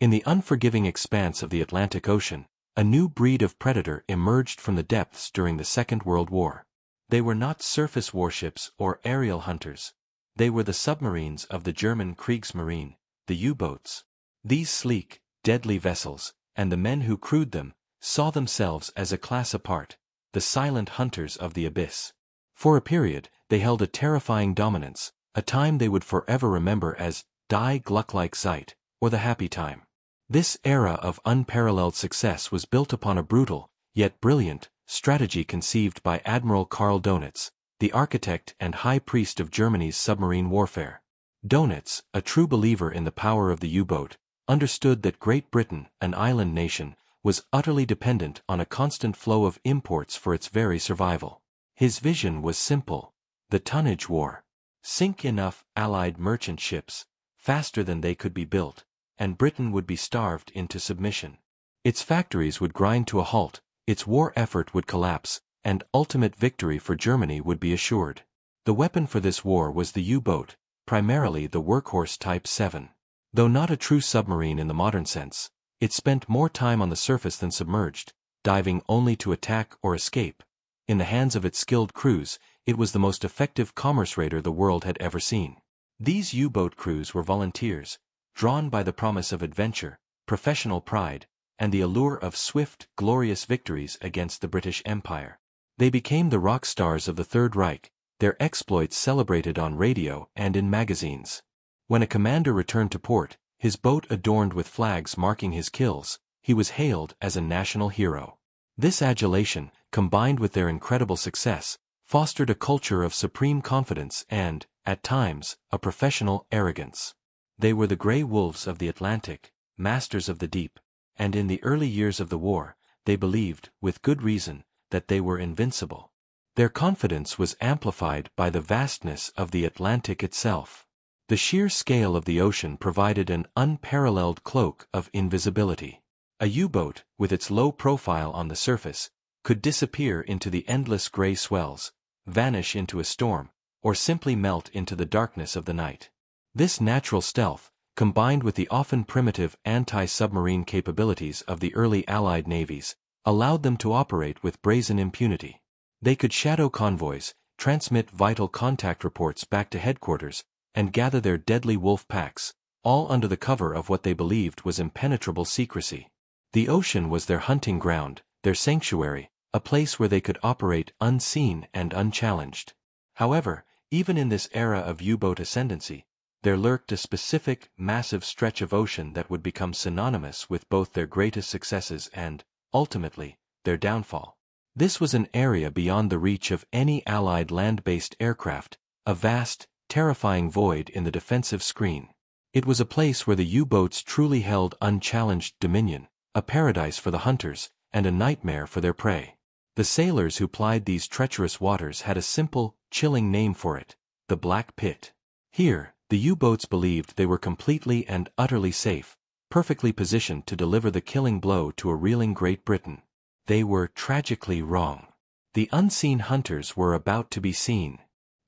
In the unforgiving expanse of the Atlantic Ocean, a new breed of predator emerged from the depths during the Second World War. They were not surface warships or aerial hunters. They were the submarines of the German Kriegsmarine, the U-boats. These sleek, deadly vessels, and the men who crewed them, saw themselves as a class apart, the silent hunters of the abyss. For a period, they held a terrifying dominance, a time they would forever remember as Die Glückliche Zeit, or the happy time. This era of unparalleled success was built upon a brutal, yet brilliant, strategy conceived by Admiral Karl Dönitz, the architect and high priest of Germany's submarine warfare. Dönitz, a true believer in the power of the U-boat, understood that Great Britain, an island nation, was utterly dependent on a constant flow of imports for its very survival. His vision was simple: the tonnage war. Sink enough Allied merchant ships, faster than they could be built, and Britain would be starved into submission. Its factories would grind to a halt, its war effort would collapse, and ultimate victory for Germany would be assured. The weapon for this war was the U-boat, primarily the workhorse Type 7. Though not a true submarine in the modern sense, it spent more time on the surface than submerged, diving only to attack or escape. In the hands of its skilled crews, it was the most effective commerce raider the world had ever seen. These U-boat crews were volunteers, drawn by the promise of adventure, professional pride, and the allure of swift, glorious victories against the British Empire. They became the rock stars of the Third Reich, their exploits celebrated on radio and in magazines. When a commander returned to port, his boat adorned with flags marking his kills, he was hailed as a national hero. This adulation, combined with their incredible success, fostered a culture of supreme confidence and, at times, a professional arrogance. They were the gray wolves of the Atlantic, masters of the deep, and in the early years of the war, they believed, with good reason, that they were invincible. Their confidence was amplified by the vastness of the Atlantic itself. The sheer scale of the ocean provided an unparalleled cloak of invisibility. A U-boat, with its low profile on the surface, could disappear into the endless gray swells, vanish into a storm, or simply melt into the darkness of the night. This natural stealth, combined with the often primitive anti-submarine capabilities of the early Allied navies, allowed them to operate with brazen impunity. They could shadow convoys, transmit vital contact reports back to headquarters, and gather their deadly wolf packs, all under the cover of what they believed was impenetrable secrecy. The ocean was their hunting ground, their sanctuary, a place where they could operate unseen and unchallenged. However, even in this era of U-boat ascendancy, there lurked a specific, massive stretch of ocean that would become synonymous with both their greatest successes and, ultimately, their downfall. This was an area beyond the reach of any Allied land-based aircraft, a vast, terrifying void in the defensive screen. It was a place where the U-boats truly held unchallenged dominion, a paradise for the hunters, and a nightmare for their prey. The sailors who plied these treacherous waters had a simple, chilling name for it: the Black Pit. Here, the U-boats believed they were completely and utterly safe, perfectly positioned to deliver the killing blow to a reeling Great Britain. They were tragically wrong. The unseen hunters were about to be seen.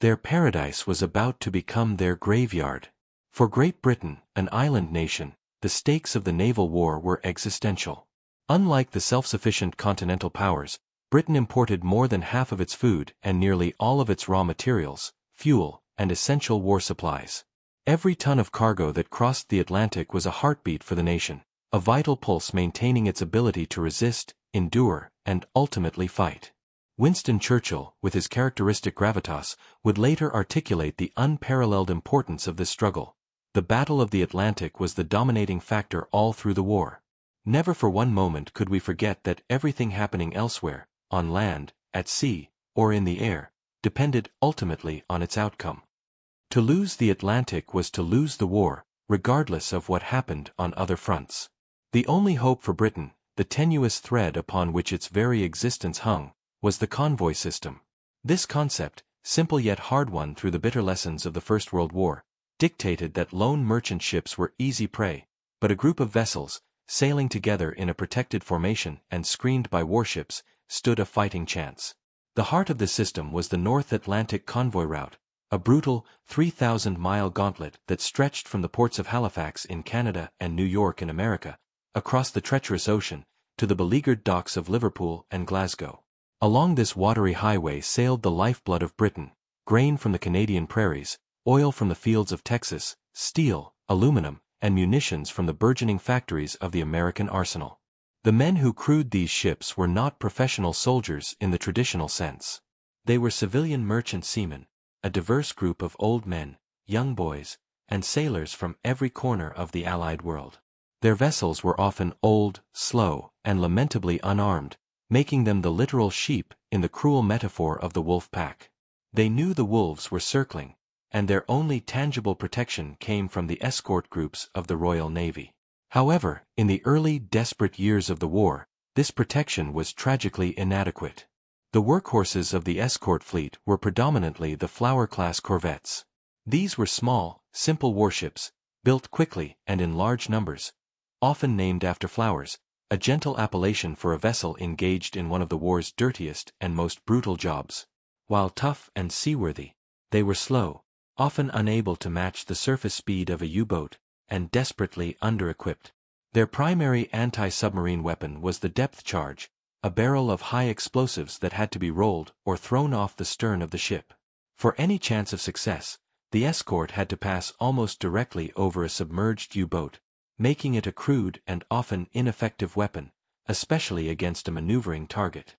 Their paradise was about to become their graveyard. For Great Britain, an island nation, the stakes of the naval war were existential. Unlike the self-sufficient continental powers, Britain imported more than half of its food and nearly all of its raw materials, fuel, and essential war supplies. Every ton of cargo that crossed the Atlantic was a heartbeat for the nation, a vital pulse maintaining its ability to resist, endure, and ultimately fight. Winston Churchill, with his characteristic gravitas, would later articulate the unparalleled importance of this struggle. The Battle of the Atlantic was the dominating factor all through the war. Never for one moment could we forget that everything happening elsewhere, on land, at sea, or in the air, depended ultimately on its outcome. To lose the Atlantic was to lose the war, regardless of what happened on other fronts. The only hope for Britain, the tenuous thread upon which its very existence hung, was the convoy system. This concept, simple yet hard-won through the bitter lessons of the First World War, dictated that lone merchant ships were easy prey, but a group of vessels, sailing together in a protected formation and screened by warships, stood a fighting chance. The heart of the system was the North Atlantic convoy route, a brutal, 3,000-mile gauntlet that stretched from the ports of Halifax in Canada and New York in America, across the treacherous ocean, to the beleaguered docks of Liverpool and Glasgow. Along this watery highway sailed the lifeblood of Britain, grain from the Canadian prairies, oil from the fields of Texas, steel, aluminum, and munitions from the burgeoning factories of the American arsenal. The men who crewed these ships were not professional soldiers in the traditional sense. They were civilian merchant seamen, a diverse group of old men, young boys, and sailors from every corner of the Allied world. Their vessels were often old, slow, and lamentably unarmed, making them the literal sheep in the cruel metaphor of the wolf pack. They knew the wolves were circling, and their only tangible protection came from the escort groups of the Royal Navy. However, in the early, desperate years of the war, this protection was tragically inadequate. The workhorses of the escort fleet were predominantly the Flower-class corvettes. These were small, simple warships, built quickly and in large numbers, often named after flowers, a gentle appellation for a vessel engaged in one of the war's dirtiest and most brutal jobs. While tough and seaworthy, they were slow, often unable to match the surface speed of a U-boat, and desperately under-equipped. Their primary anti-submarine weapon was the depth charge, a barrel of high explosives that had to be rolled or thrown off the stern of the ship. For any chance of success, the escort had to pass almost directly over a submerged U-boat, making it a crude and often ineffective weapon, especially against a maneuvering target.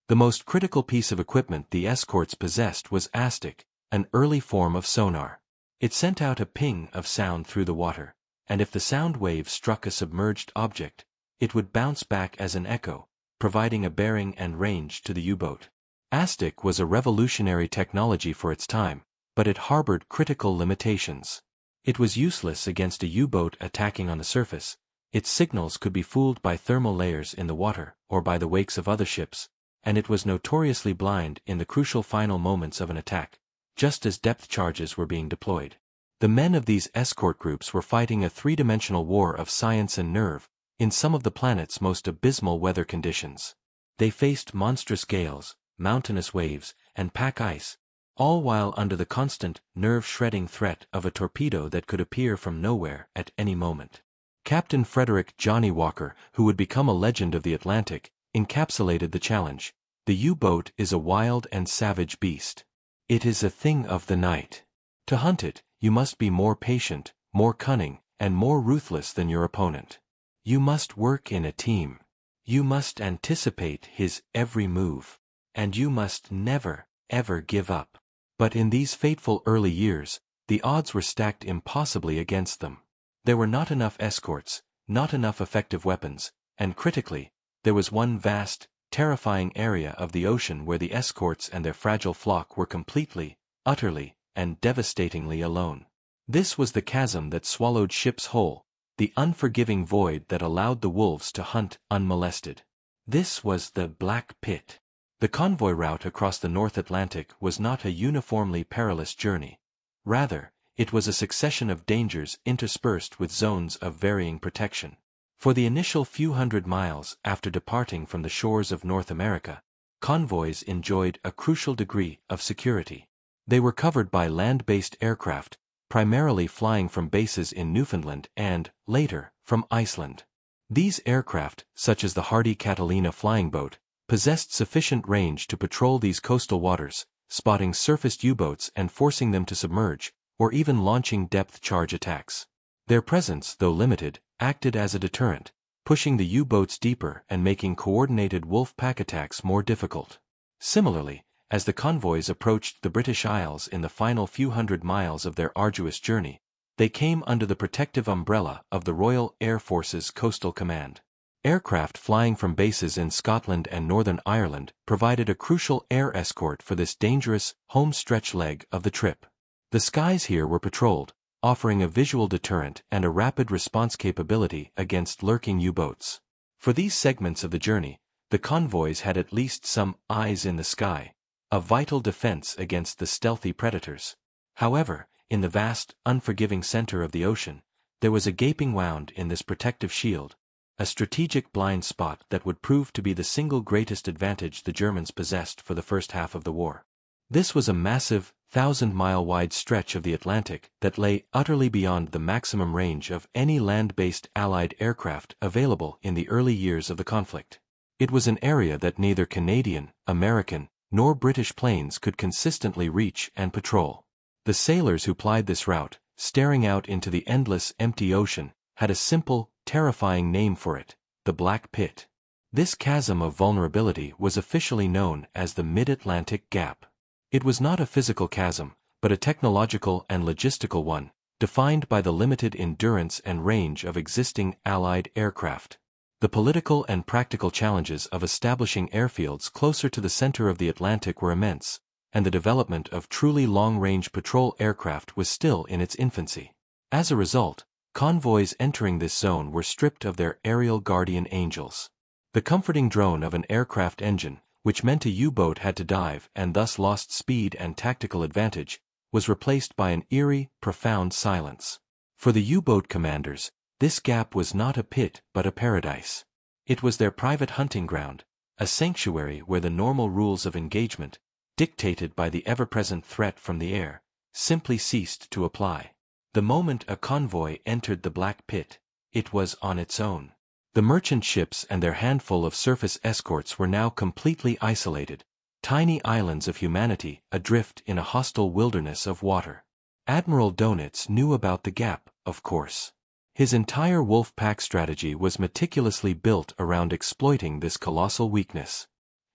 The most critical piece of equipment the escorts possessed was ASTIC, an early form of sonar. It sent out a ping of sound through the water, and if the sound wave struck a submerged object, it would bounce back as an echo, providing a bearing and range to the U-boat. ASTIC was a revolutionary technology for its time, but it harbored critical limitations. It was useless against a U-boat attacking on the surface. Its signals could be fooled by thermal layers in the water or by the wakes of other ships, and it was notoriously blind in the crucial final moments of an attack, just as depth charges were being deployed. The men of these escort groups were fighting a three-dimensional war of science and nerve, in some of the planet's most abysmal weather conditions. They faced monstrous gales, mountainous waves, and pack ice, all while under the constant, nerve-shredding threat of a torpedo that could appear from nowhere at any moment. Captain Frederick "Johnny" Walker, who would become a legend of the Atlantic, encapsulated the challenge. The U-boat is a wild and savage beast. It is a thing of the night. To hunt it, you must be more patient, more cunning, and more ruthless than your opponent. You must work in a team. You must anticipate his every move. And you must never, ever give up. But in these fateful early years, the odds were stacked impossibly against them. There were not enough escorts, not enough effective weapons, and critically, there was one vast, terrifying area of the ocean where the escorts and their fragile flock were completely, utterly, and devastatingly alone. This was the chasm that swallowed ships whole, the unforgiving void that allowed the wolves to hunt unmolested. This was the Black Pit. The convoy route across the North Atlantic was not a uniformly perilous journey. Rather, it was a succession of dangers interspersed with zones of varying protection. For the initial few hundred miles after departing from the shores of North America, convoys enjoyed a crucial degree of security. They were covered by land-based aircraft, primarily flying from bases in Newfoundland and, later, from Iceland. These aircraft, such as the hardy Catalina flying boat, possessed sufficient range to patrol these coastal waters, spotting surfaced U-boats and forcing them to submerge, or even launching depth charge attacks. Their presence, though limited, acted as a deterrent, pushing the U-boats deeper and making coordinated wolf pack attacks more difficult. Similarly, as the convoys approached the British Isles in the final few hundred miles of their arduous journey, they came under the protective umbrella of the Royal Air Force's Coastal Command. Aircraft flying from bases in Scotland and Northern Ireland provided a crucial air escort for this dangerous, home-stretch leg of the trip. The skies here were patrolled, offering a visual deterrent and a rapid response capability against lurking U-boats. For these segments of the journey, the convoys had at least some eyes in the sky, a vital defense against the stealthy predators. However, in the vast, unforgiving center of the ocean, there was a gaping wound in this protective shield, a strategic blind spot that would prove to be the single greatest advantage the Germans possessed for the first half of the war. This was a massive, 1,000-mile-wide stretch of the Atlantic that lay utterly beyond the maximum range of any land-based Allied aircraft available in the early years of the conflict. It was an area that neither Canadian, American, nor British planes could consistently reach and patrol. The sailors who plied this route, staring out into the endless empty ocean, had a simple, terrifying name for it: the Black Pit. This chasm of vulnerability was officially known as the Mid-Atlantic Gap. It was not a physical chasm, but a technological and logistical one, defined by the limited endurance and range of existing Allied aircraft. The political and practical challenges of establishing airfields closer to the center of the Atlantic were immense, and the development of truly long-range patrol aircraft was still in its infancy. As a result, convoys entering this zone were stripped of their aerial guardian angels. The comforting drone of an aircraft engine, which meant a U-boat had to dive and thus lost speed and tactical advantage, was replaced by an eerie, profound silence. For the U-boat commanders, this gap was not a pit but a paradise. It was their private hunting ground, a sanctuary where the normal rules of engagement, dictated by the ever-present threat from the air, simply ceased to apply. The moment a convoy entered the Black Pit, it was on its own. The merchant ships and their handful of surface escorts were now completely isolated, tiny islands of humanity adrift in a hostile wilderness of water. Admiral Dönitz knew about the gap, of course. His entire wolf pack strategy was meticulously built around exploiting this colossal weakness.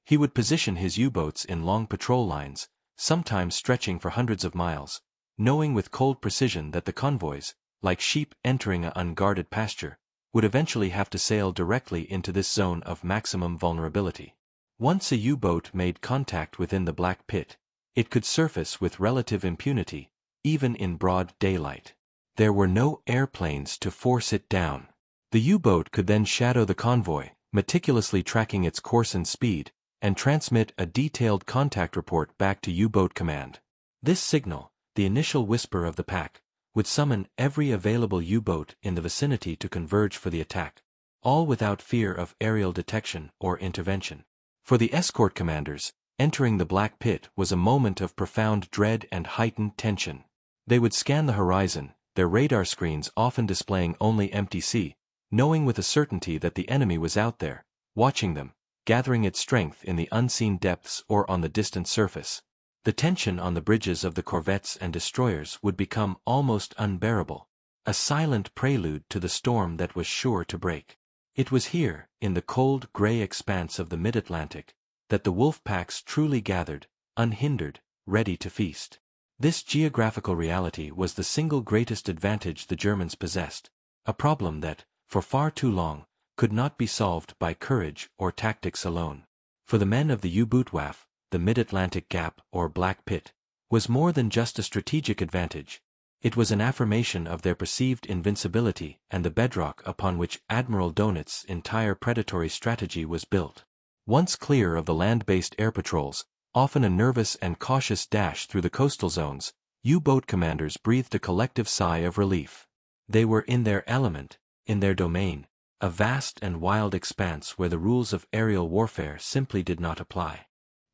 He would position his U-boats in long patrol lines, sometimes stretching for hundreds of miles, knowing with cold precision that the convoys, like sheep entering an unguarded pasture, would eventually have to sail directly into this zone of maximum vulnerability. Once a U-boat made contact within the Black Pit, it could surface with relative impunity, even in broad daylight. There were no airplanes to force it down. The U-boat could then shadow the convoy, meticulously tracking its course and speed, and transmit a detailed contact report back to U-boat command. This signal, the initial whisper of the pack, would summon every available U-boat in the vicinity to converge for the attack, all without fear of aerial detection or intervention. For the escort commanders, entering the Black Pit was a moment of profound dread and heightened tension. They would scan the horizon, their radar screens often displaying only empty sea, knowing with a certainty that the enemy was out there, watching them, gathering its strength in the unseen depths or on the distant surface. The tension on the bridges of the corvettes and destroyers would become almost unbearable, a silent prelude to the storm that was sure to break. It was here, in the cold gray expanse of the mid-Atlantic, that the wolf packs truly gathered, unhindered, ready to feast. This geographical reality was the single greatest advantage the Germans possessed, a problem that, for far too long, could not be solved by courage or tactics alone. For the men of the WWII, the Mid-Atlantic Gap, or Black Pit, was more than just a strategic advantage. It was an affirmation of their perceived invincibility and the bedrock upon which Admiral Dönitz's entire predatory strategy was built. Once clear of the land-based air patrols, often a nervous and cautious dash through the coastal zones, U-boat commanders breathed a collective sigh of relief. They were in their element, in their domain, a vast and wild expanse where the rules of aerial warfare simply did not apply.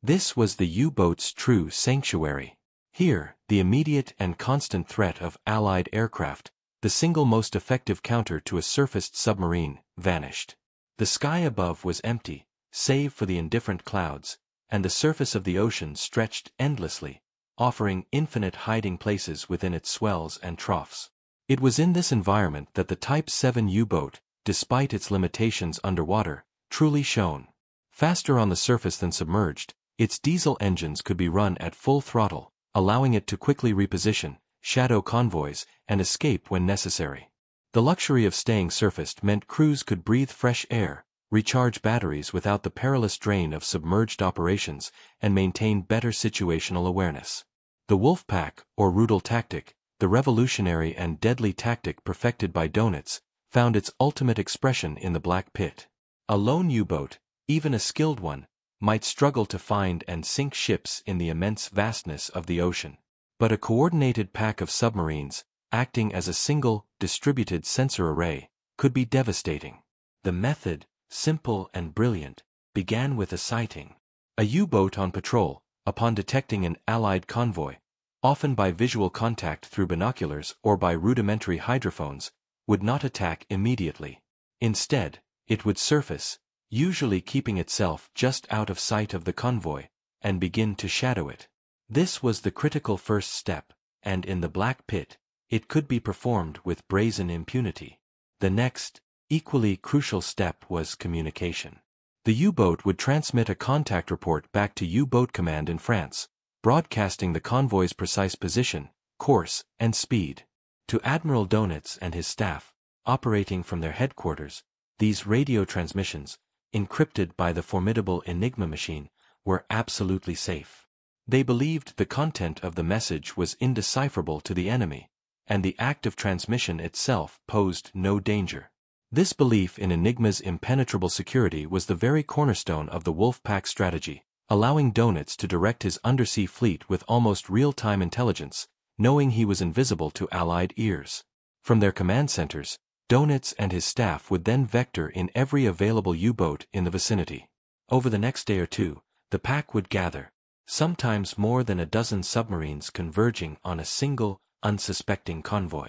This was the U-boat's true sanctuary. Here, the immediate and constant threat of Allied aircraft, the single most effective counter to a surfaced submarine, vanished. The sky above was empty, save for the indifferent clouds, and the surface of the ocean stretched endlessly, offering infinite hiding places within its swells and troughs. It was in this environment that the Type 7 U-boat, despite its limitations underwater, truly shone. Faster on the surface than submerged, its diesel engines could be run at full throttle, allowing it to quickly reposition, shadow convoys, and escape when necessary. The luxury of staying surfaced meant crews could breathe fresh air, recharge batteries without the perilous drain of submerged operations, and maintain better situational awareness. The wolf pack, or Rudel tactic, the revolutionary and deadly tactic perfected by Dönitz, found its ultimate expression in the Black Pit. A lone U-boat, even a skilled one, might struggle to find and sink ships in the immense vastness of the ocean. But a coordinated pack of submarines, acting as a single, distributed sensor array, could be devastating. The method, simple and brilliant, began with a sighting. A U-boat on patrol, upon detecting an Allied convoy, often by visual contact through binoculars or by rudimentary hydrophones, would not attack immediately. Instead, it would surface, usually keeping itself just out of sight of the convoy, and begin to shadow it. This was the critical first step, and in the Black Pit, it could be performed with brazen impunity. The next, equally crucial step was communication. The U-boat would transmit a contact report back to U-boat command in France, broadcasting the convoy's precise position, course, and speed. To Admiral Dönitz and his staff, operating from their headquarters, these radio transmissions, encrypted by the formidable Enigma machine, were absolutely safe. They believed the content of the message was indecipherable to the enemy, and the act of transmission itself posed no danger. This belief in Enigma's impenetrable security was the very cornerstone of the Wolf-Pack strategy, allowing Dönitz to direct his undersea fleet with almost real-time intelligence, knowing he was invisible to Allied ears. From their command centers, Dönitz and his staff would then vector in every available U-boat in the vicinity. Over the next day or two, the pack would gather, sometimes more than a dozen submarines converging on a single, unsuspecting convoy.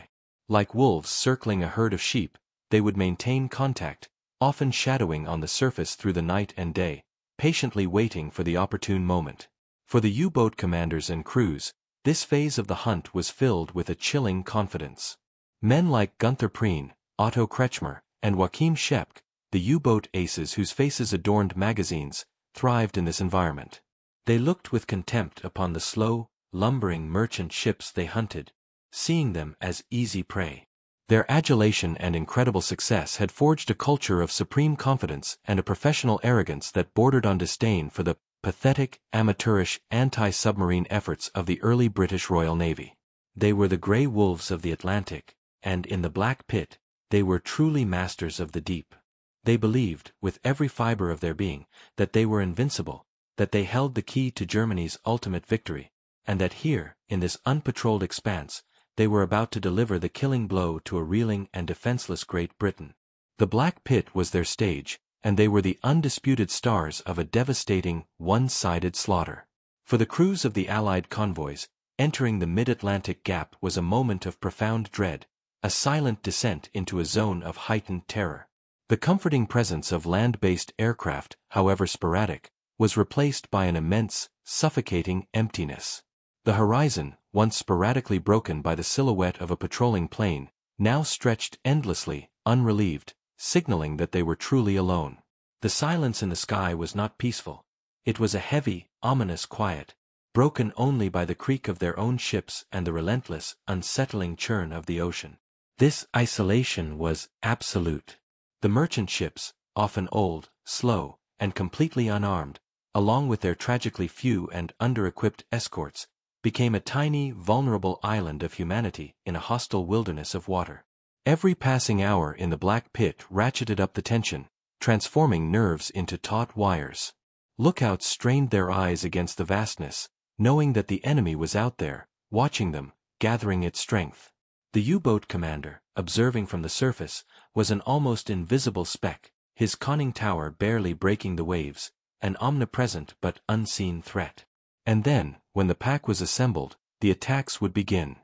Like wolves circling a herd of sheep, they would maintain contact, often shadowing on the surface through the night and day, patiently waiting for the opportune moment. For the U-boat commanders and crews, this phase of the hunt was filled with a chilling confidence. Men like Gunther Prien, Otto Kretschmer, and Joachim Schepke, the U-boat aces whose faces adorned magazines, thrived in this environment. They looked with contempt upon the slow, lumbering merchant ships they hunted, seeing them as easy prey. Their adulation and incredible success had forged a culture of supreme confidence and a professional arrogance that bordered on disdain for the pathetic, amateurish, anti-submarine efforts of the early British Royal Navy. They were the grey wolves of the Atlantic, and in the Black Pit, they were truly masters of the deep. They believed, with every fiber of their being, that they were invincible, that they held the key to Germany's ultimate victory, and that here, in this unpatrolled expanse, they were about to deliver the killing blow to a reeling and defenseless Great Britain. The Black Pit was their stage, and they were the undisputed stars of a devastating, one-sided slaughter. For the crews of the Allied convoys, entering the mid-Atlantic gap was a moment of profound dread, a silent descent into a zone of heightened terror. The comforting presence of land-based aircraft, however sporadic, was replaced by an immense, suffocating emptiness. The horizon, once sporadically broken by the silhouette of a patrolling plane, now stretched endlessly, unrelieved, signaling that they were truly alone. The silence in the sky was not peaceful. It was a heavy, ominous quiet, broken only by the creak of their own ships and the relentless, unsettling churn of the ocean. This isolation was absolute. The merchant ships, often old, slow, and completely unarmed, along with their tragically few and under-equipped escorts, became a tiny, vulnerable island of humanity in a hostile wilderness of water. Every passing hour in the Black Pit ratcheted up the tension, transforming nerves into taut wires. Lookouts strained their eyes against the vastness, knowing that the enemy was out there, watching them, gathering its strength. The U-boat commander, observing from the surface, was an almost invisible speck, his conning tower barely breaking the waves, an omnipresent but unseen threat. And then, when the pack was assembled, the attacks would begin.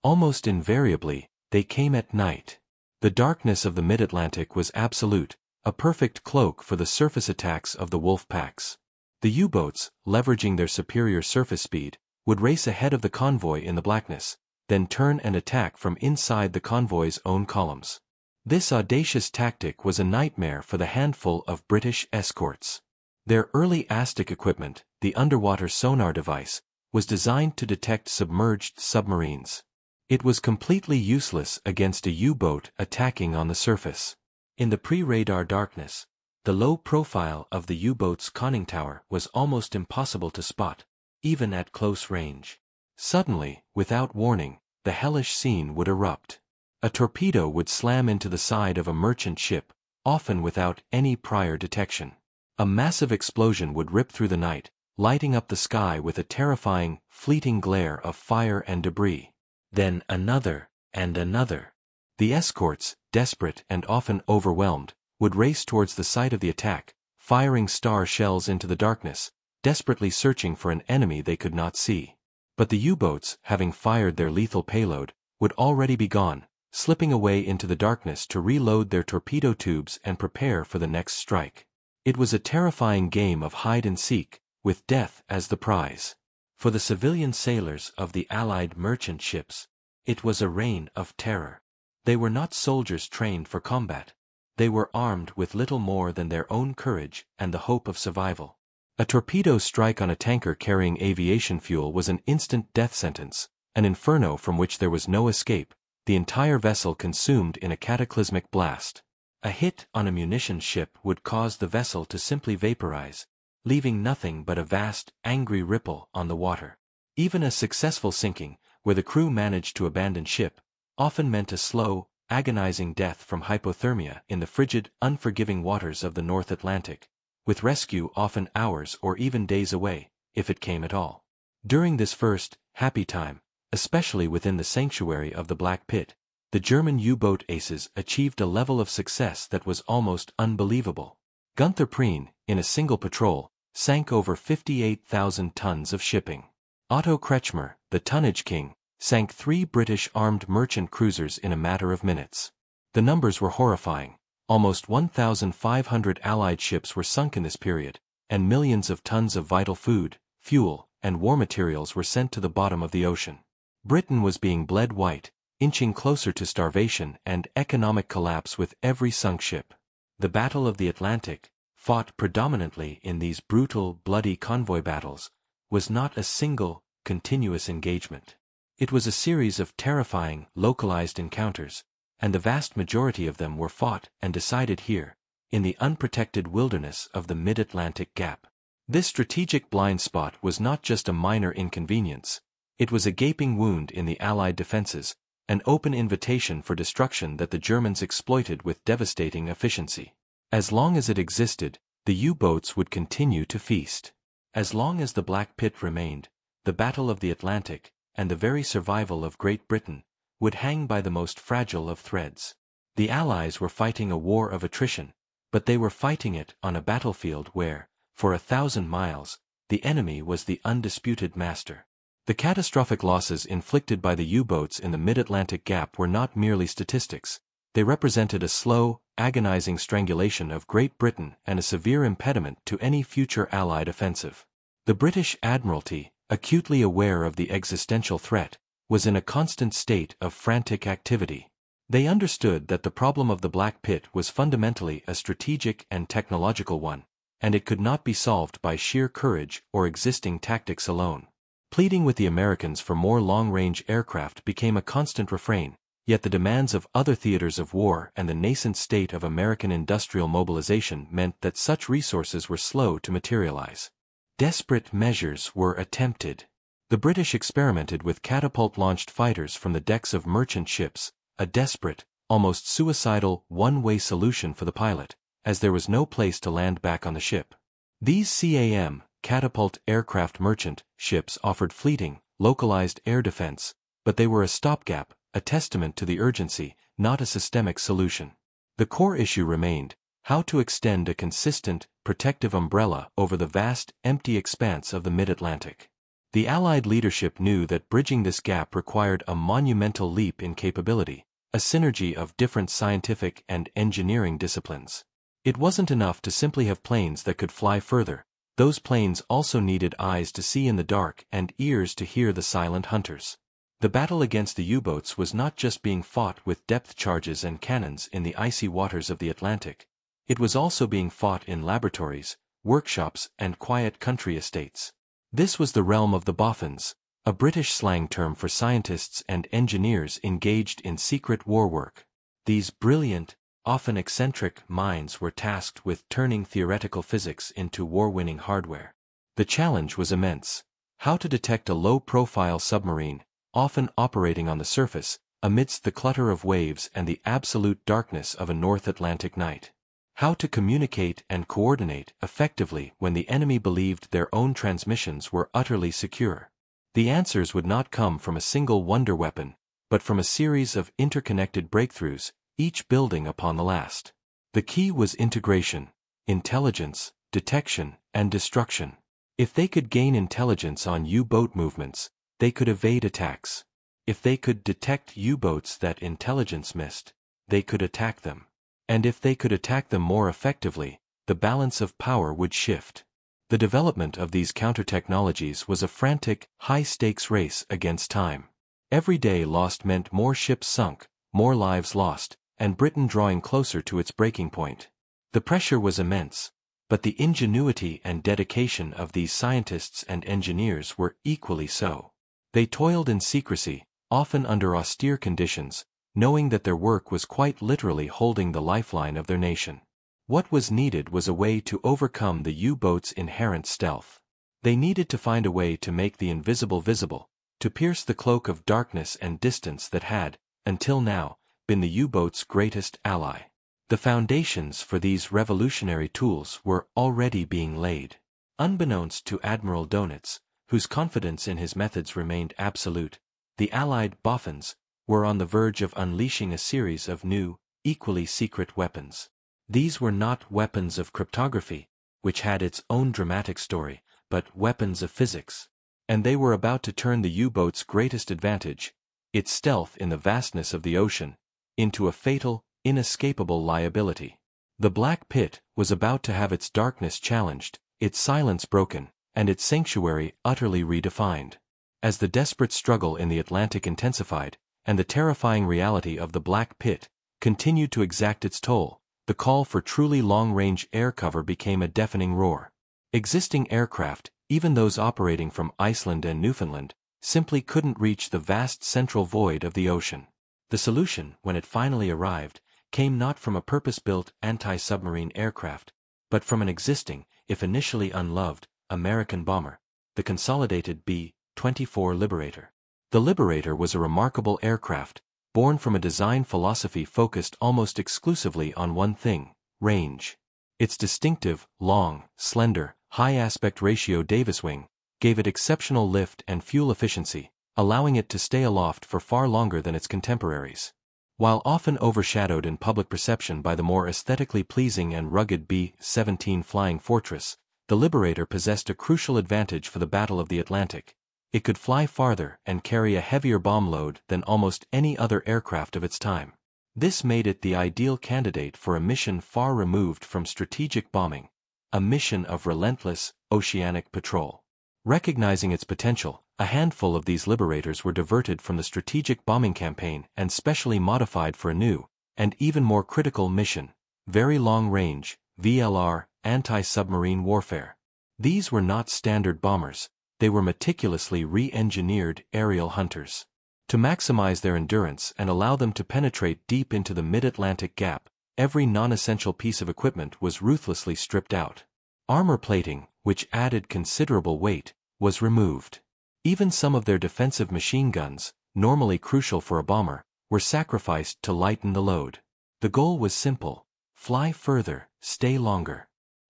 Almost invariably, they came at night. The darkness of the mid-Atlantic was absolute, a perfect cloak for the surface attacks of the wolf packs. The U-boats, leveraging their superior surface speed, would race ahead of the convoy in the blackness, then turn and attack from inside the convoy's own columns. This audacious tactic was a nightmare for the handful of British escorts. Their early ASTIC equipment, the underwater sonar device, was designed to detect submerged submarines. It was completely useless against a U-boat attacking on the surface. In the pre-radar darkness, the low profile of the U-boat's conning tower was almost impossible to spot, even at close range. Suddenly, without warning, the hellish scene would erupt. A torpedo would slam into the side of a merchant ship, often without any prior detection. A massive explosion would rip through the night, lighting up the sky with a terrifying, fleeting glare of fire and debris. Then another, and another. The escorts, desperate and often overwhelmed, would race towards the site of the attack, firing star shells into the darkness, desperately searching for an enemy they could not see. But the U-boats, having fired their lethal payload, would already be gone, slipping away into the darkness to reload their torpedo tubes and prepare for the next strike. It was a terrifying game of hide-and-seek, with death as the prize. For the civilian sailors of the Allied merchant ships, it was a reign of terror. They were not soldiers trained for combat. They were armed with little more than their own courage and the hope of survival. A torpedo strike on a tanker carrying aviation fuel was an instant death sentence, an inferno from which there was no escape, the entire vessel consumed in a cataclysmic blast. A hit on a munitions ship would cause the vessel to simply vaporize, leaving nothing but a vast, angry ripple on the water. Even a successful sinking, where the crew managed to abandon ship, often meant a slow, agonizing death from hypothermia in the frigid, unforgiving waters of the North Atlantic, with rescue often hours or even days away, if it came at all. During this first, happy time, especially within the sanctuary of the Black Pit, the German U-boat aces achieved a level of success that was almost unbelievable. Gunther Prien, in a single patrol, sank over 58,000 tons of shipping. Otto Kretschmer, the tonnage king, sank 3 British armed merchant cruisers in a matter of minutes. The numbers were horrifying. Almost 1,500 Allied ships were sunk in this period, and millions of tons of vital food, fuel, and war materials were sent to the bottom of the ocean. Britain was being bled white, inching closer to starvation and economic collapse with every sunk ship. The Battle of the Atlantic, fought predominantly in these brutal, bloody convoy battles, was not a single, continuous engagement. It was a series of terrifying, localized encounters, and the vast majority of them were fought and decided here, in the unprotected wilderness of the mid-Atlantic Gap. This strategic blind spot was not just a minor inconvenience, it was a gaping wound in the Allied defenses, an open invitation for destruction that the Germans exploited with devastating efficiency. As long as it existed, the U-boats would continue to feast. As long as the Black Pit remained, the Battle of the Atlantic, and the very survival of Great Britain, would hang by the most fragile of threads. The Allies were fighting a war of attrition, but they were fighting it on a battlefield where, for 1,000 miles, the enemy was the undisputed master. The catastrophic losses inflicted by the U-boats in the mid-Atlantic Gap were not merely statistics. They represented a slow, agonizing strangulation of Great Britain and a severe impediment to any future Allied offensive. The British Admiralty, acutely aware of the existential threat, was in a constant state of frantic activity. They understood that the problem of the Black Pit was fundamentally a strategic and technological one, and it could not be solved by sheer courage or existing tactics alone. Pleading with the Americans for more long-range aircraft became a constant refrain, yet the demands of other theaters of war and the nascent state of American industrial mobilization meant that such resources were slow to materialize. Desperate measures were attempted. The British experimented with catapult-launched fighters from the decks of merchant ships, a desperate, almost suicidal, one-way solution for the pilot, as there was no place to land back on the ship. These CAM, catapult aircraft merchant, ships offered fleeting, localized air defense, but they were a stopgap, a testament to the urgency, not a systemic solution. The core issue remained, how to extend a consistent, protective umbrella over the vast, empty expanse of the mid-Atlantic. The Allied leadership knew that bridging this gap required a monumental leap in capability, a synergy of different scientific and engineering disciplines. It wasn't enough to simply have planes that could fly further. Those planes also needed eyes to see in the dark and ears to hear the silent hunters. The battle against the U-boats was not just being fought with depth charges and cannons in the icy waters of the Atlantic. It was also being fought in laboratories, workshops, and quiet country estates. This was the realm of the boffins, a British slang term for scientists and engineers engaged in secret war work. These brilliant, often eccentric minds were tasked with turning theoretical physics into war-winning hardware. The challenge was immense. How to detect a low-profile submarine, often operating on the surface, amidst the clutter of waves and the absolute darkness of a North Atlantic night. How to communicate and coordinate effectively when the enemy believed their own transmissions were utterly secure. The answers would not come from a single wonder weapon, but from a series of interconnected breakthroughs, each building upon the last. The key was integration, intelligence, detection, and destruction. If they could gain intelligence on U-boat movements, they could evade attacks. If they could detect U-boats that intelligence missed, they could attack them. And if they could attack them more effectively, the balance of power would shift. The development of these counter-technologies was a frantic, high-stakes race against time. Every day lost meant more ships sunk, more lives lost, and Britain drawing closer to its breaking point. The pressure was immense, but the ingenuity and dedication of these scientists and engineers were equally so. They toiled in secrecy, often under austere conditions, knowing that their work was quite literally holding the lifeline of their nation. What was needed was a way to overcome the U-boat's inherent stealth. They needed to find a way to make the invisible visible, to pierce the cloak of darkness and distance that had, until now, been the U-boat's greatest ally. The foundations for these revolutionary tools were already being laid. Unbeknownst to Admiral Dönitz, whose confidence in his methods remained absolute, the Allied boffins were on the verge of unleashing a series of new, equally secret weapons. These were not weapons of cryptography, which had its own dramatic story, but weapons of physics. And they were about to turn the U-boat's greatest advantage, its stealth in the vastness of the ocean, into a fatal, inescapable liability. The Black Pit was about to have its darkness challenged, its silence broken, and its sanctuary utterly redefined. As the desperate struggle in the Atlantic intensified, and the terrifying reality of the Black Pit continued to exact its toll, the call for truly long-range air cover became a deafening roar. Existing aircraft, even those operating from Iceland and Newfoundland, simply couldn't reach the vast central void of the ocean. The solution, when it finally arrived, came not from a purpose-built anti-submarine aircraft, but from an existing, if initially unloved, American bomber, the consolidated B-24 Liberator. The Liberator was a remarkable aircraft, born from a design philosophy focused almost exclusively on one thing: range. Its distinctive, long, slender, high aspect ratio Davis wing gave it exceptional lift and fuel efficiency, allowing it to stay aloft for far longer than its contemporaries. While often overshadowed in public perception by the more aesthetically pleasing and rugged B-17 Flying Fortress, the Liberator possessed a crucial advantage for the Battle of the Atlantic. It could fly farther and carry a heavier bomb load than almost any other aircraft of its time. This made it the ideal candidate for a mission far removed from strategic bombing, a mission of relentless, oceanic patrol. Recognizing its potential, a handful of these Liberators were diverted from the strategic bombing campaign and specially modified for a new, and even more critical mission: very long-range, VLR, anti-submarine warfare. These were not standard bombers. They were meticulously re-engineered aerial hunters. To maximize their endurance and allow them to penetrate deep into the mid-Atlantic gap, every non-essential piece of equipment was ruthlessly stripped out. Armor plating, which added considerable weight, was removed. Even some of their defensive machine guns, normally crucial for a bomber, were sacrificed to lighten the load. The goal was simple: fly further, stay longer.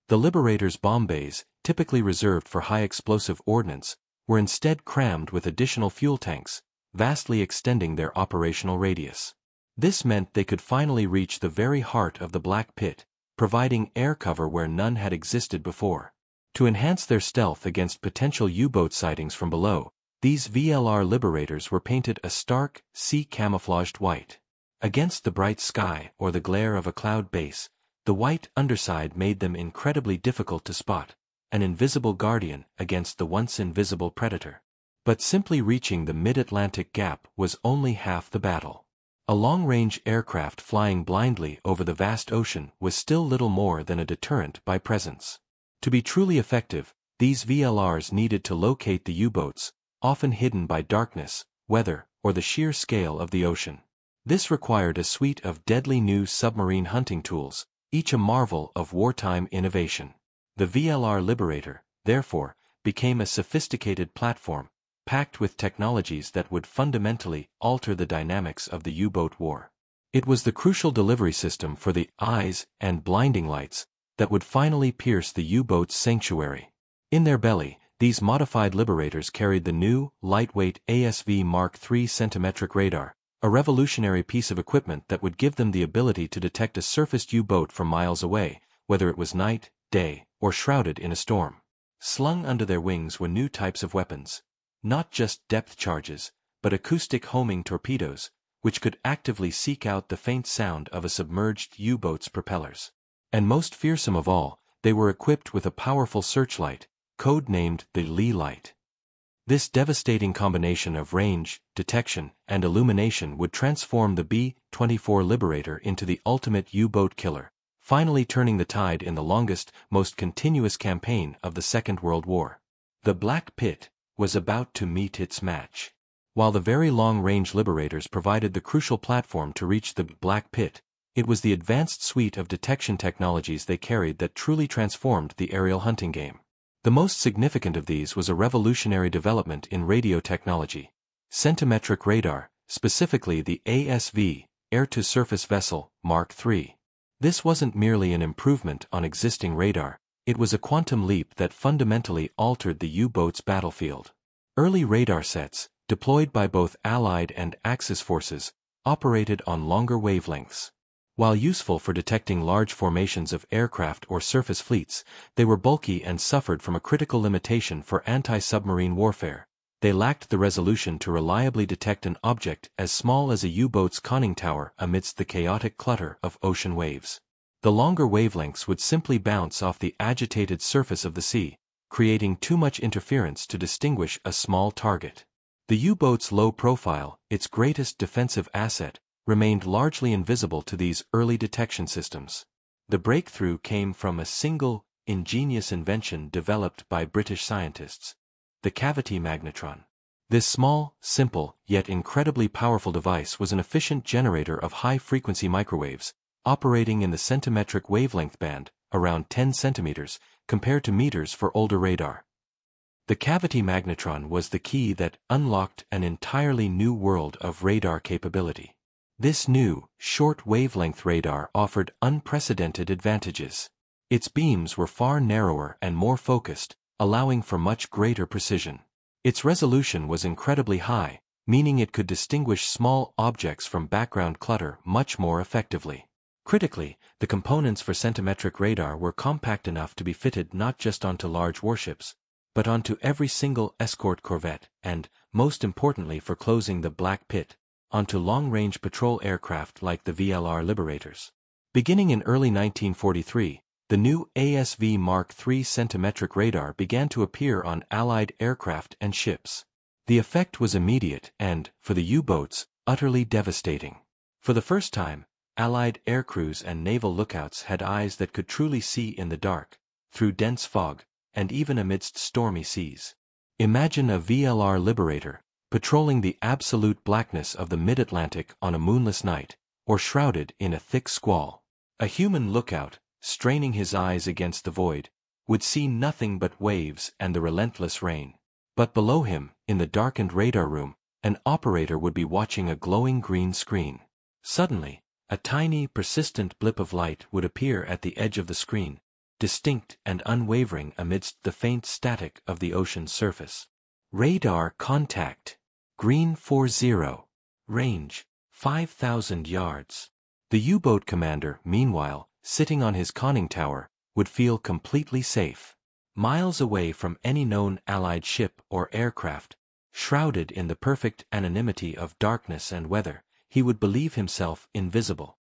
The Liberator's bomb bays, typically reserved for high-explosive ordnance, were instead crammed with additional fuel tanks, vastly extending their operational radius. This meant they could finally reach the very heart of the Black Pit, providing air cover where none had existed before. To enhance their stealth against potential U-boat sightings from below, these VLR Liberators were painted a stark, sea-camouflaged white. Against the bright sky or the glare of a cloud base, the white underside made them incredibly difficult to spot, an invisible guardian against the once invisible predator. But simply reaching the mid-Atlantic gap was only half the battle. A long-range aircraft flying blindly over the vast ocean was still little more than a deterrent by presence. To be truly effective, these VLRs needed to locate the U-boats, often hidden by darkness, weather, or the sheer scale of the ocean. This required a suite of deadly new submarine hunting tools, each a marvel of wartime innovation. The VLR Liberator, therefore, became a sophisticated platform, packed with technologies that would fundamentally alter the dynamics of the U-boat war. It was the crucial delivery system for the eyes and blinding lights that would finally pierce the U-boat's sanctuary. In their belly, these modified Liberators carried the new, lightweight ASV Mark III centimetric radar, a revolutionary piece of equipment that would give them the ability to detect a surfaced U-boat from miles away, whether it was night, day, or shrouded in a storm. Slung under their wings were new types of weapons. not just depth charges, but acoustic homing torpedoes, which could actively seek out the faint sound of a submerged U-boat's propellers. And most fearsome of all, they were equipped with a powerful searchlight, code-named the Lee light. This devastating combination of range, detection, and illumination would transform the B-24 Liberator into the ultimate U-boat killer, finally turning the tide in the longest, most continuous campaign of the Second World War. The Black Pit was about to meet its match. While the very long-range Liberators provided the crucial platform to reach the Black Pit, it was the advanced suite of detection technologies they carried that truly transformed the aerial hunting game. The most significant of these was a revolutionary development in radio technology: centimetric radar, specifically the ASV, Air-to-Surface Vessel, Mark III. This wasn't merely an improvement on existing radar, it was a quantum leap that fundamentally altered the U-boat's battlefield. Early radar sets, deployed by both Allied and Axis forces, operated on longer wavelengths. While useful for detecting large formations of aircraft or surface fleets, they were bulky and suffered from a critical limitation for anti-submarine warfare. They lacked the resolution to reliably detect an object as small as a U-boat's conning tower amidst the chaotic clutter of ocean waves. The longer wavelengths would simply bounce off the agitated surface of the sea, creating too much interference to distinguish a small target. The U-boat's low profile, its greatest defensive asset, remained largely invisible to these early detection systems. The breakthrough came from a single, ingenious invention developed by British scientists: the cavity magnetron. This small, simple, yet incredibly powerful device was an efficient generator of high-frequency microwaves, operating in the centimetric wavelength band, around 10 centimeters, compared to meters for older radar. The cavity magnetron was the key that unlocked an entirely new world of radar capability. This new, short-wavelength radar offered unprecedented advantages. Its beams were far narrower and more focused, allowing for much greater precision. Its resolution was incredibly high, meaning it could distinguish small objects from background clutter much more effectively. Critically, the components for centimetric radar were compact enough to be fitted not just onto large warships, but onto every single escort corvette and, most importantly for closing the Black Pit, onto long-range patrol aircraft like the VLR Liberators. Beginning in early 1943, the new ASV Mark III centimetric radar began to appear on Allied aircraft and ships. The effect was immediate and, for the U-boats, utterly devastating. For the first time, Allied aircrews and naval lookouts had eyes that could truly see in the dark, through dense fog, and even amidst stormy seas. Imagine a VLR Liberator, patrolling the absolute blackness of the mid-Atlantic on a moonless night, or shrouded in a thick squall. A human lookout, straining his eyes against the void, would see nothing but waves and the relentless rain. But below him, in the darkened radar room, an operator would be watching a glowing green screen. Suddenly, a tiny, persistent blip of light would appear at the edge of the screen, distinct and unwavering amidst the faint static of the ocean's surface. Radar contact. Green 40. Range, 5,000 yards. The U-boat commander, meanwhile, sitting on his conning tower, would feel completely safe. Miles away from any known Allied ship or aircraft, shrouded in the perfect anonymity of darkness and weather, he would believe himself invisible.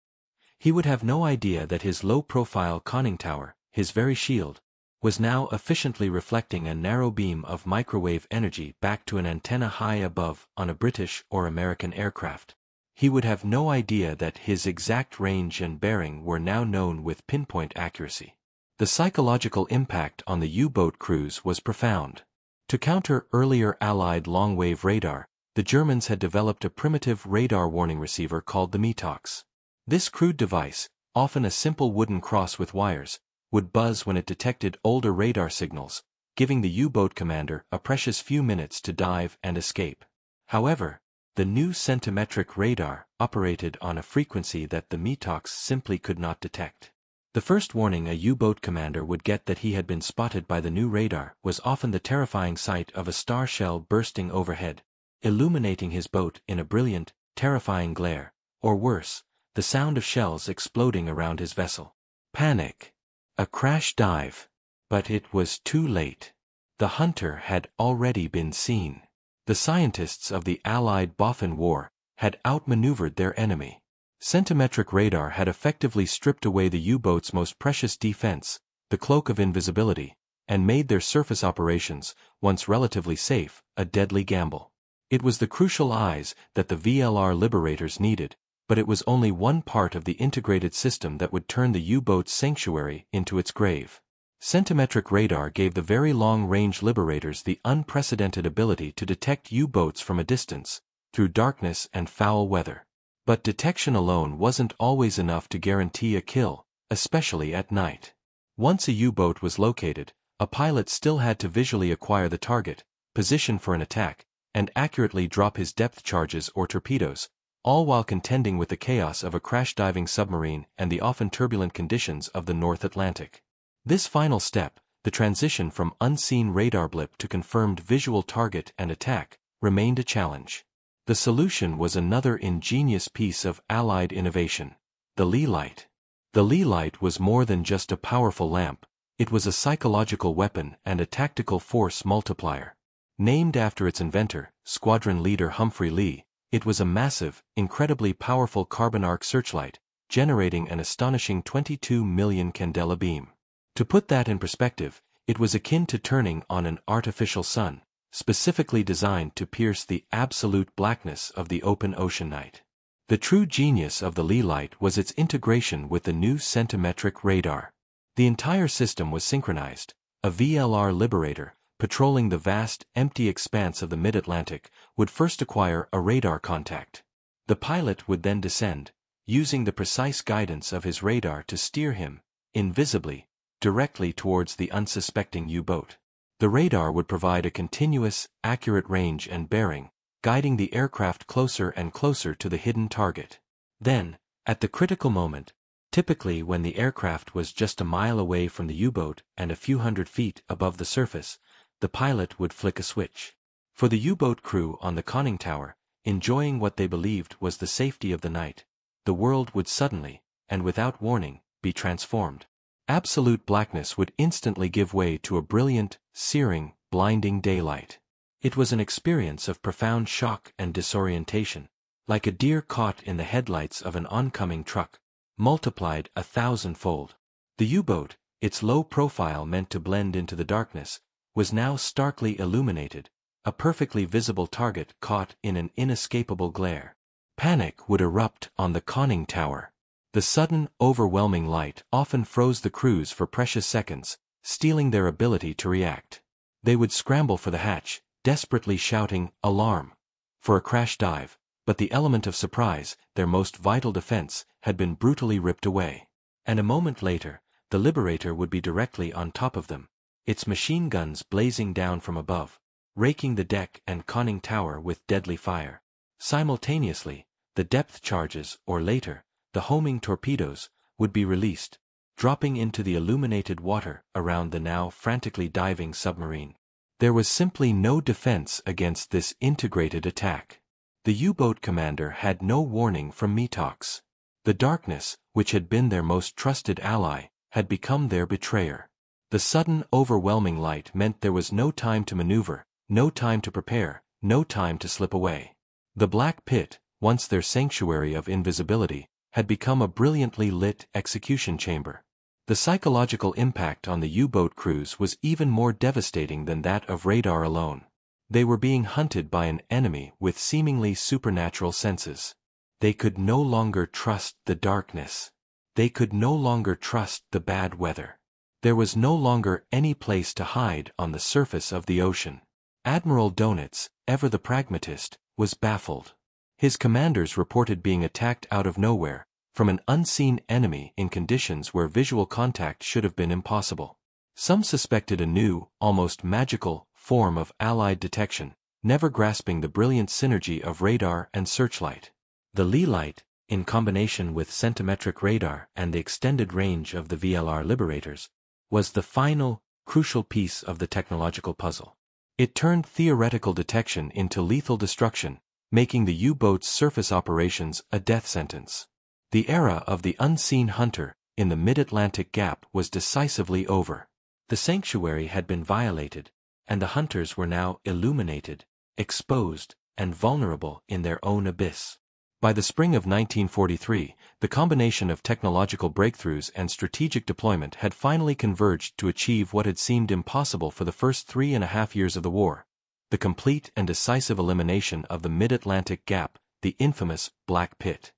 He would have no idea that his low-profile conning tower, his very shield, was now efficiently reflecting a narrow beam of microwave energy back to an antenna high above on a British or American aircraft. He would have no idea that his exact range and bearing were now known with pinpoint accuracy. The psychological impact on the U-boat crews was profound. To counter earlier Allied long-wave radar, the Germans had developed a primitive radar warning receiver called the METOX. This crude device, often a simple wooden cross with wires, would buzz when it detected older radar signals, giving the U-boat commander a precious few minutes to dive and escape. However, the new centimetric radar operated on a frequency that the METOX simply could not detect. The first warning a U-boat commander would get that he had been spotted by the new radar was often the terrifying sight of a star shell bursting overhead, illuminating his boat in a brilliant, terrifying glare, or worse, the sound of shells exploding around his vessel. Panic. A crash dive. But it was too late. The hunter had already been seen. The scientists of the Allied Boffin War had outmaneuvered their enemy. Centimetric radar had effectively stripped away the U-boat's most precious defense, the cloak of invisibility, and made their surface operations, once relatively safe, a deadly gamble. It was the crucial eyes that the VLR liberators needed, but it was only one part of the integrated system that would turn the U-boat's sanctuary into its grave. Centimetric radar gave the very long-range liberators the unprecedented ability to detect U-boats from a distance, through darkness and foul weather. But detection alone wasn't always enough to guarantee a kill, especially at night. Once a U-boat was located, a pilot still had to visually acquire the target, position for an attack, and accurately drop his depth charges or torpedoes, all while contending with the chaos of a crash-diving submarine and the often turbulent conditions of the North Atlantic. This final step, the transition from unseen radar blip to confirmed visual target and attack, remained a challenge. The solution was another ingenious piece of Allied innovation: the Lee light. The Lee light was more than just a powerful lamp, it was a psychological weapon and a tactical force multiplier. Named after its inventor, squadron leader Humphrey Lee, it was a massive, incredibly powerful carbon arc searchlight, generating an astonishing 22 million candela beam. To put that in perspective, it was akin to turning on an artificial sun, specifically designed to pierce the absolute blackness of the open ocean night. The true genius of the Lee light was its integration with the new centimetric radar. The entire system was synchronized. A VLR liberator, patrolling the vast, empty expanse of the mid-Atlantic, would first acquire a radar contact. The pilot would then descend, using the precise guidance of his radar to steer him, invisibly, directly towards the unsuspecting U-boat. The radar would provide a continuous, accurate range and bearing, guiding the aircraft closer and closer to the hidden target. Then, at the critical moment, typically when the aircraft was just a mile away from the U-boat and a few hundred feet above the surface, the pilot would flick a switch. For the U-boat crew on the conning tower, enjoying what they believed was the safety of the night, the world would suddenly, and without warning, be transformed. Absolute blackness would instantly give way to a brilliant, searing, blinding daylight. It was an experience of profound shock and disorientation, like a deer caught in the headlights of an oncoming truck, multiplied 1,000-fold. The U-boat, its low profile meant to blend into the darkness, was now starkly illuminated, a perfectly visible target caught in an inescapable glare. Panic would erupt on the conning tower. The sudden, overwhelming light often froze the crews for precious seconds, stealing their ability to react. They would scramble for the hatch, desperately shouting, "Alarm!" for a crash dive, but the element of surprise, their most vital defense, had been brutally ripped away. And a moment later, the Liberator would be directly on top of them, its machine guns blazing down from above, raking the deck and conning tower with deadly fire. Simultaneously, the depth charges, or later, the homing torpedoes, would be released, dropping into the illuminated water around the now frantically diving submarine. There was simply no defense against this integrated attack. The U-boat commander had no warning from METOX. The darkness, which had been their most trusted ally, had become their betrayer. The sudden, overwhelming light meant there was no time to maneuver, no time to prepare, no time to slip away. The black pit, once their sanctuary of invisibility, had become a brilliantly lit execution chamber. The psychological impact on the U-boat crews was even more devastating than that of radar alone. They were being hunted by an enemy with seemingly supernatural senses. They could no longer trust the darkness. They could no longer trust the bad weather. There was no longer any place to hide on the surface of the ocean. Admiral Dönitz, ever the pragmatist, was baffled. His commanders reported being attacked out of nowhere, from an unseen enemy in conditions where visual contact should have been impossible. Some suspected a new, almost magical, form of Allied detection, never grasping the brilliant synergy of radar and searchlight. The Lee light, in combination with centimetric radar and the extended range of the VLR liberators, was the final, crucial piece of the technological puzzle. It turned theoretical detection into lethal destruction, making the U-boat's surface operations a death sentence. The era of the unseen hunter in the mid-Atlantic gap was decisively over. The sanctuary had been violated, and the hunters were now illuminated, exposed, and vulnerable in their own abyss. By the spring of 1943, the combination of technological breakthroughs and strategic deployment had finally converged to achieve what had seemed impossible for the first 3.5 years of the war: the complete and decisive elimination of the mid-Atlantic gap, the infamous Black Pit.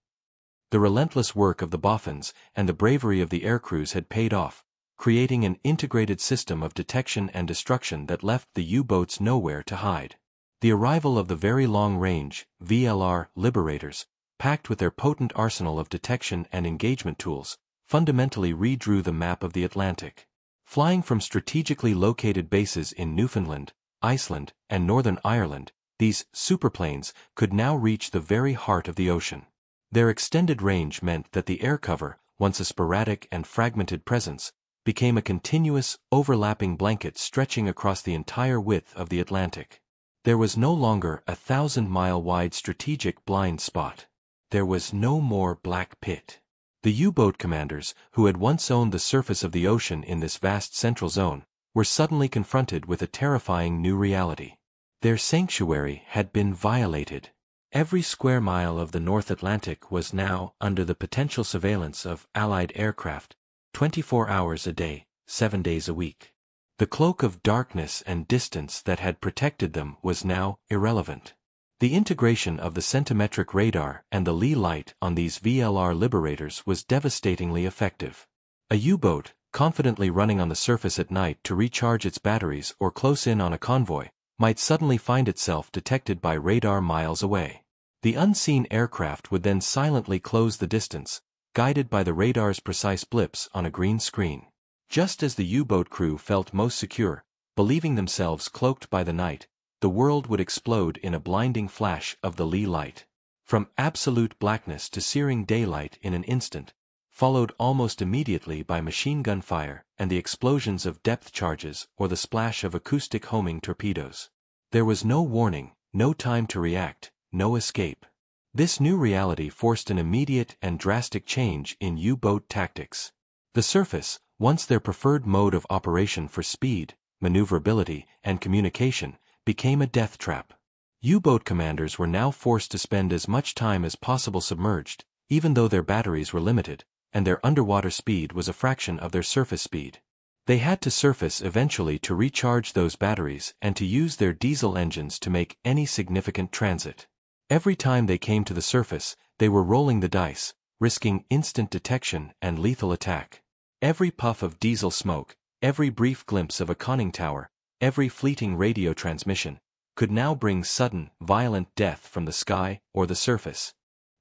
The relentless work of the boffins and the bravery of the aircrews had paid off, creating an integrated system of detection and destruction that left the U-boats nowhere to hide. The arrival of the Very Long-Range (VLR) Liberators, packed with their potent arsenal of detection and engagement tools, fundamentally redrew the map of the Atlantic. Flying from strategically located bases in Newfoundland, Iceland, and Northern Ireland, these superplanes could now reach the very heart of the ocean. Their extended range meant that the air cover, once a sporadic and fragmented presence, became a continuous, overlapping blanket stretching across the entire width of the Atlantic. There was no longer a 1,000-mile-wide strategic blind spot. There was no more Black Pit. The U-boat commanders, who had once owned the surface of the ocean in this vast central zone, were suddenly confronted with a terrifying new reality. Their sanctuary had been violated. Every square mile of the North Atlantic was now under the potential surveillance of Allied aircraft, 24 hours a day, 7 days a week. The cloak of darkness and distance that had protected them was now irrelevant. The integration of the centimetric radar and the Lee light on these VLR Liberators was devastatingly effective. A U-boat, confidently running on the surface at night to recharge its batteries or close in on a convoy, might suddenly find itself detected by radar miles away. The unseen aircraft would then silently close the distance, guided by the radar's precise blips on a green screen. Just as the U-boat crew felt most secure, believing themselves cloaked by the night, the world would explode in a blinding flash of the Lee light. From absolute blackness to searing daylight in an instant, followed almost immediately by machine gun fire and the explosions of depth charges or the splash of acoustic homing torpedoes. There was no warning, no time to react, no escape. This new reality forced an immediate and drastic change in U-boat tactics. The surface, once their preferred mode of operation for speed, maneuverability, and communication, became a death trap. U-boat commanders were now forced to spend as much time as possible submerged, even though their batteries were limited, and their underwater speed was a fraction of their surface speed. They had to surface eventually to recharge those batteries and to use their diesel engines to make any significant transit. Every time they came to the surface, they were rolling the dice, risking instant detection and lethal attack. Every puff of diesel smoke, every brief glimpse of a conning tower, every fleeting radio transmission, could now bring sudden, violent death from the sky or the surface.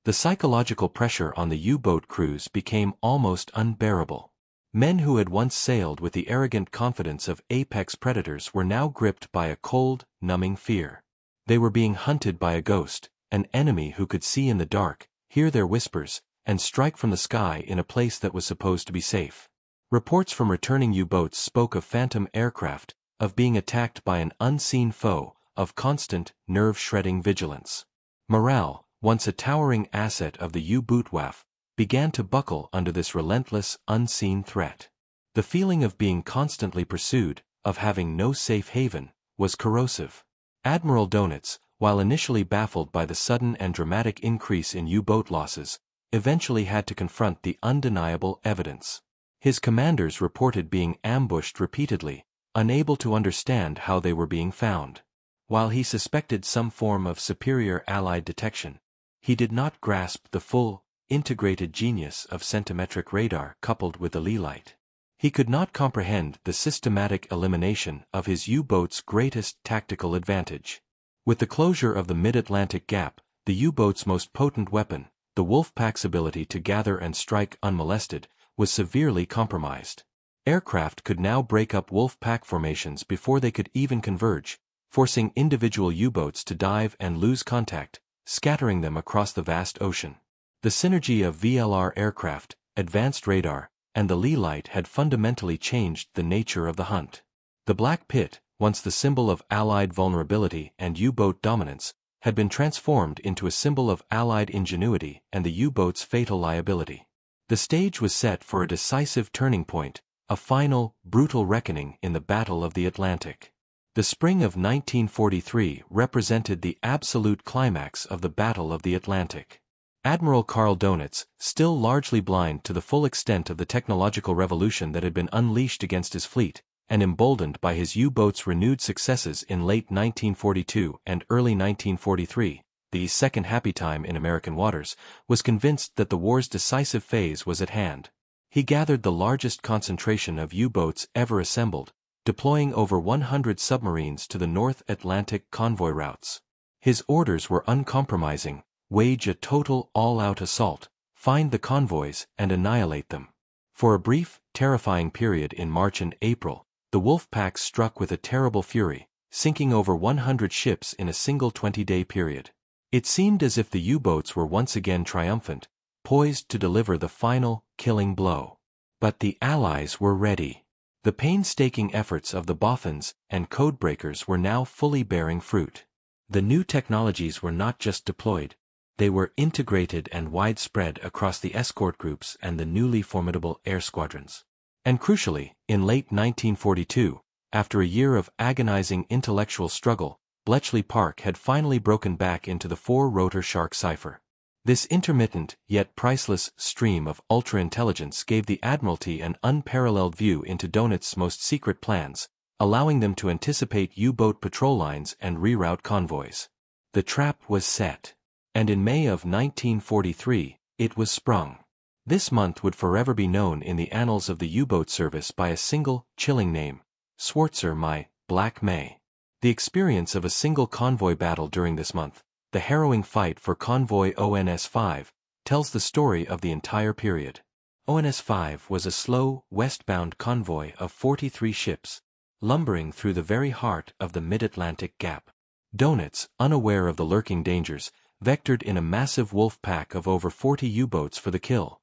The psychological pressure on the U-boat crews became almost unbearable. Men who had once sailed with the arrogant confidence of apex predators were now gripped by a cold, numbing fear. They were being hunted by a ghost, an enemy who could see in the dark, hear their whispers, and strike from the sky in a place that was supposed to be safe. Reports from returning U-boats spoke of phantom aircraft, of being attacked by an unseen foe, of constant, nerve-shredding vigilance. Morale, once a towering asset of the U-boot-WWII, began to buckle under this relentless, unseen threat. The feeling of being constantly pursued, of having no safe haven, was corrosive. Admiral Dönitz, while initially baffled by the sudden and dramatic increase in U-boat losses, eventually had to confront the undeniable evidence. His commanders reported being ambushed repeatedly, unable to understand how they were being found. While he suspected some form of superior Allied detection, he did not grasp the full, integrated genius of centimetric radar coupled with the Lee light. He could not comprehend the systematic elimination of his U-boat's greatest tactical advantage. With the closure of the mid-Atlantic gap, the U-boat's most potent weapon, the Wolfpack's ability to gather and strike unmolested, was severely compromised. Aircraft could now break up Wolfpack formations before they could even converge, forcing individual U-boats to dive and lose contact, scattering them across the vast ocean. The synergy of VLR aircraft, advanced radar, and the Lee light had fundamentally changed the nature of the hunt. The Black Pit, once the symbol of Allied vulnerability and U-boat dominance, had been transformed into a symbol of Allied ingenuity and the U-boat's fatal liability. The stage was set for a decisive turning point, a final, brutal reckoning in the Battle of the Atlantic. The The spring of 1943 represented the absolute climax of the Battle of the Atlantic. Admiral Dönitz, still largely blind to the full extent of the technological revolution that had been unleashed against his fleet, and emboldened by his U-boats' renewed successes in late 1942 and early 1943, the second happy time in American waters, was convinced that the war's decisive phase was at hand. He gathered the largest concentration of U-boats ever assembled, deploying over 100 submarines to the North Atlantic convoy routes. His orders were uncompromising: wage a total all-out assault, find the convoys, and annihilate them. For a brief, terrifying period in March and April, the wolf pack struck with a terrible fury, sinking over 100 ships in a single 20-day period. It seemed as if the U-boats were once again triumphant, poised to deliver the final, killing blow. But the Allies were ready. The painstaking efforts of the boffins and codebreakers were now fully bearing fruit. The new technologies were not just deployed, they were integrated and widespread across the escort groups and the newly formidable air squadrons. And crucially, in late 1942, after a year of agonizing intellectual struggle, Bletchley Park had finally broken back into the four-rotor Shark cipher. This intermittent, yet priceless, stream of ultra-intelligence gave the Admiralty an unparalleled view into Dönitz's most secret plans, allowing them to anticipate U-boat patrol lines and reroute convoys. The trap was set. And in May of 1943, it was sprung. This month would forever be known in the annals of the U-boat service by a single, chilling name: Schwarzer Mai, Black May. The experience of a single convoy battle during this month, the harrowing fight for convoy ONS-5, tells the story of the entire period. ONS-5 was a slow, westbound convoy of 43 ships, lumbering through the very heart of the mid-Atlantic gap. Dönitz, unaware of the lurking dangers, vectored in a massive wolf pack of over 40 U-boats for the kill,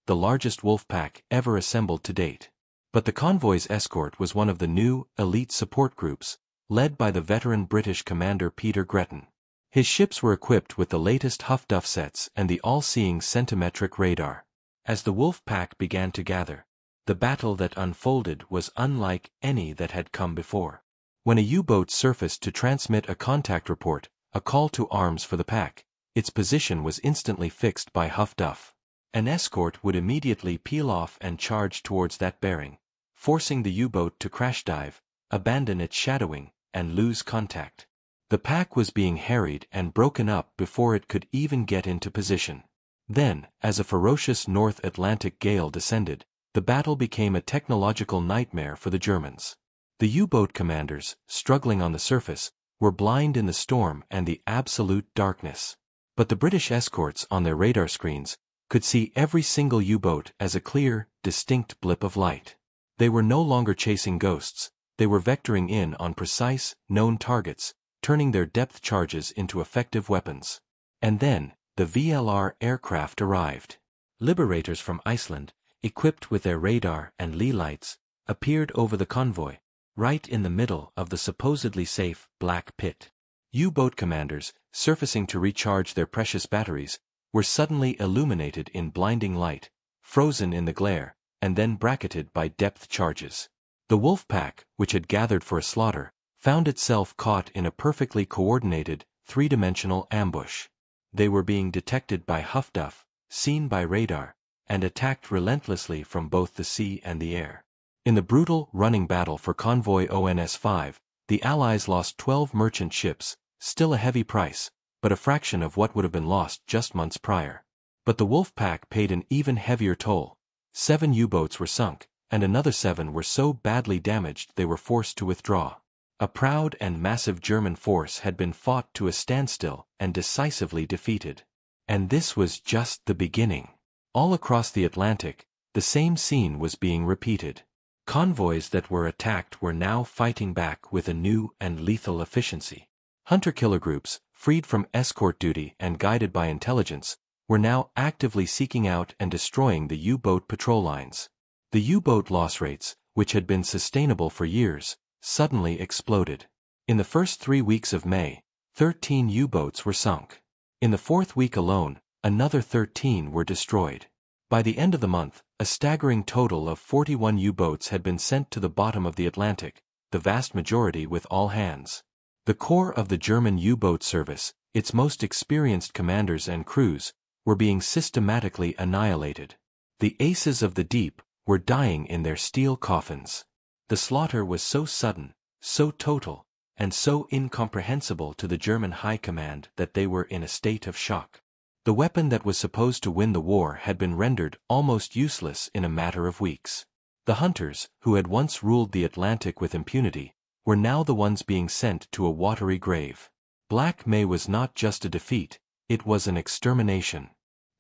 the largest wolf pack ever assembled to date. But the convoy's escort was one of the new, elite support groups, led by the veteran British commander Peter Gretton. His ships were equipped with the latest Huff-Duff sets and the all-seeing centimetric radar. As the wolf pack began to gather, the battle that unfolded was unlike any that had come before. When a U-boat surfaced to transmit a contact report, a call to arms for the pack, its position was instantly fixed by Huff-Duff. An escort would immediately peel off and charge towards that bearing, forcing the U-boat to crash dive, abandon its shadowing, and lose contact. The pack was being harried and broken up before it could even get into position. Then, as a ferocious North Atlantic gale descended, the battle became a technological nightmare for the Germans. The U-boat commanders, struggling on the surface, were blind in the storm and the absolute darkness. But the British escorts on their radar screens could see every single U-boat as a clear, distinct blip of light. They were no longer chasing ghosts, they were vectoring in on precise, known targets, turning their depth charges into effective weapons. And then, the VLR aircraft arrived. Liberators from Iceland, equipped with their radar and lee lights, appeared over the convoy, right in the middle of the supposedly safe Black Pit. U-boat commanders, surfacing to recharge their precious batteries, were suddenly illuminated in blinding light, frozen in the glare, and then bracketed by depth charges. The wolf pack, which had gathered for a slaughter, found itself caught in a perfectly coordinated, three-dimensional ambush. They were being detected by Huff-Duff, seen by radar, and attacked relentlessly from both the sea and the air. In the brutal, running battle for convoy ONS-5, the Allies lost 12 merchant ships, still a heavy price, but a fraction of what would have been lost just months prior. But the wolf pack paid an even heavier toll. 7 U-boats were sunk, and another 7 were so badly damaged they were forced to withdraw. A proud and massive German force had been fought to a standstill and decisively defeated. And this was just the beginning. All across the Atlantic, the same scene was being repeated. Convoys that were attacked were now fighting back with a new and lethal efficiency. Hunter-killer groups, freed from escort duty and guided by intelligence, were now actively seeking out and destroying the U-boat patrol lines. The U-boat loss rates, which had been sustainable for years, suddenly exploded. In the first 3 weeks of May, 13 U-boats were sunk. In the 4th week alone, another 13 were destroyed. By the end of the month, a staggering total of 41 U-boats had been sent to the bottom of the Atlantic, the the vast majority with all hands. The core of the German U-boat service, its most experienced commanders and crews, were being systematically annihilated. The aces of the deep were dying in their steel coffins. The slaughter was so sudden, so total, and so incomprehensible to the German high command that they were in a state of shock. The weapon that was supposed to win the war had been rendered almost useless in a matter of weeks. The hunters, who had once ruled the Atlantic with impunity, were now the ones being sent to a watery grave. Black May was not just a defeat, it was an extermination.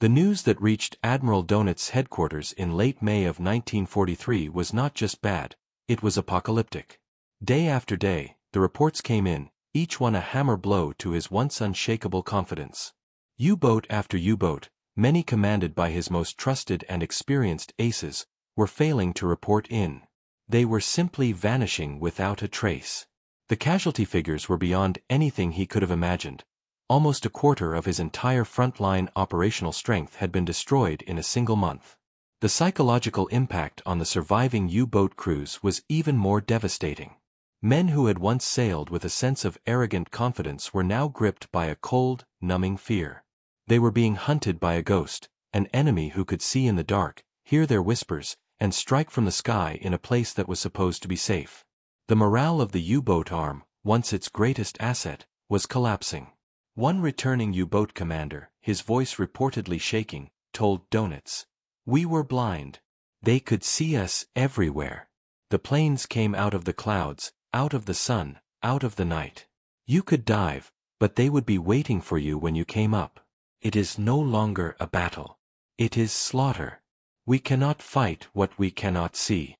The news that reached Admiral Dönitz's headquarters in late May of 1943 was not just bad, it was apocalyptic. Day after day, the reports came in, each one a hammer blow to his once unshakable confidence. U-boat after U-boat, many commanded by his most trusted and experienced aces, were failing to report in. They were simply vanishing without a trace. The casualty figures were beyond anything he could have imagined. Almost a quarter of his entire front-line operational strength had been destroyed in a single month. The psychological impact on the surviving U-boat crews was even more devastating. Men who had once sailed with a sense of arrogant confidence were now gripped by a cold, numbing fear. They were being hunted by a ghost, an enemy who could see in the dark, hear their whispers, and strike from the sky in a place that was supposed to be safe. The morale of the U-boat arm, once its greatest asset, was collapsing. One returning U-boat commander, his voice reportedly shaking, told Dönitz, "We were blind. They could see us everywhere. The planes came out of the clouds, out of the sun, out of the night. You could dive, but they would be waiting for you when you came up. It is no longer a battle. It is slaughter. We cannot fight what we cannot see."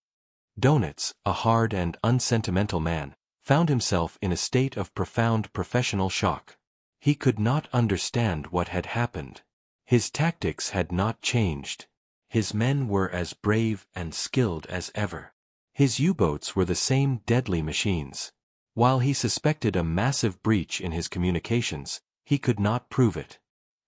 Dönitz, a hard and unsentimental man, found himself in a state of profound professional shock. He could not understand what had happened. His tactics had not changed. His men were as brave and skilled as ever. His U-boats were the same deadly machines. While he suspected a massive breach in his communications, he could not prove it.